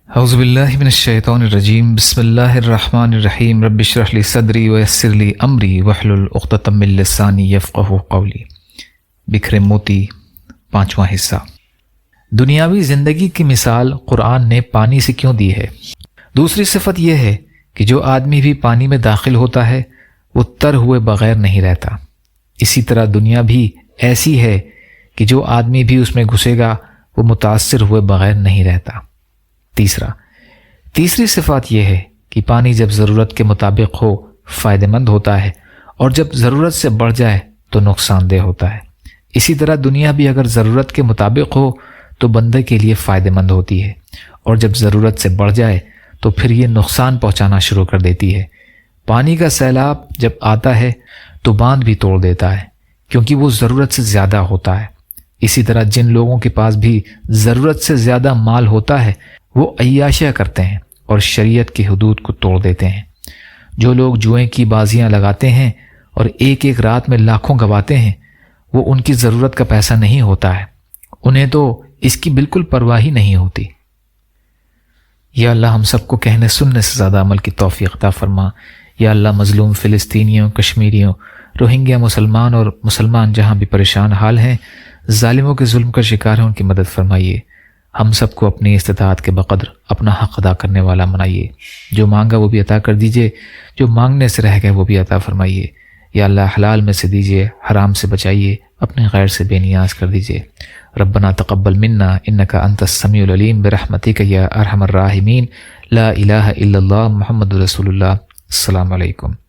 اعوذ باللہ من الشیطان الرجیم بسم اللہ الرحمن الرحیم رب اشرح لی صدری ویسر لی امری واحلل عقدۃ من لسانی یفقہوا قولی۔ بکھرے موتی، پانچواں حصہ۔ دنیاوی زندگی کی مثال قرآن نے پانی سے کیوں دی ہے؟ دوسری صفت یہ ہے کہ جو آدمی بھی پانی میں داخل ہوتا ہے وہ تر ہوئے بغیر نہیں رہتا۔ اسی طرح دنیا بھی ایسی ہے کہ جو آدمی بھی اس میں گھسے گا وہ متاثر ہوئے بغیر نہیں رہتا۔ تیسری صفات یہ ہے کہ پانی جب ضرورت کے مطابق ہو فائدہ مند ہوتا ہے، اور جب ضرورت سے بڑھ جائے تو نقصان دہ ہوتا ہے۔ اسی طرح دنیا بھی اگر ضرورت کے مطابق ہو تو بندے کے لیے فائدہ مند ہوتی ہے، اور جب ضرورت سے بڑھ جائے تو پھر یہ نقصان پہنچانا شروع کر دیتی ہے۔ پانی کا سیلاب جب آتا ہے تو باندھ بھی توڑ دیتا ہے، کیونکہ وہ ضرورت سے زیادہ ہوتا ہے۔ اسی طرح جن لوگوں کے پاس بھی ضرورت سے زیادہ مال ہوتا ہے وہ عیاشیاں کرتے ہیں اور شریعت کی حدود کو توڑ دیتے ہیں۔ جو لوگ جوئے کی بازیاں لگاتے ہیں اور ایک ایک رات میں لاکھوں گواتے ہیں، وہ ان کی ضرورت کا پیسہ نہیں ہوتا ہے، انہیں تو اس کی بالکل پرواہ ہی نہیں ہوتی۔ یا اللہ ہم سب کو کہنے سننے سے زیادہ عمل کی توفیق عطا فرما۔ یا اللہ مظلوم فلسطینیوں، کشمیریوں، روہنگیا مسلمان اور مسلمان جہاں بھی پریشان حال ہیں، ظالموں کے ظلم کا شکار ہیں، ان کی مدد فرمائیے۔ ہم سب کو اپنی استطاعت کے بقدر اپنا حق ادا کرنے والا بنائیے۔ جو مانگا وہ بھی عطا کر دیجئے، جو مانگنے سے رہ گئے وہ بھی عطا فرمائیے۔ یا اللہ حلال میں سے دیجئے، حرام سے بچائیے، اپنے غیر سے بے نیاز کر دیجئے۔ ربنا تقبل منا انک انت السمیع العلیم برحمتک یا ارحم الراحمین۔ لا الہ الا اللہ محمد رسول اللہ۔ السلام علیکم۔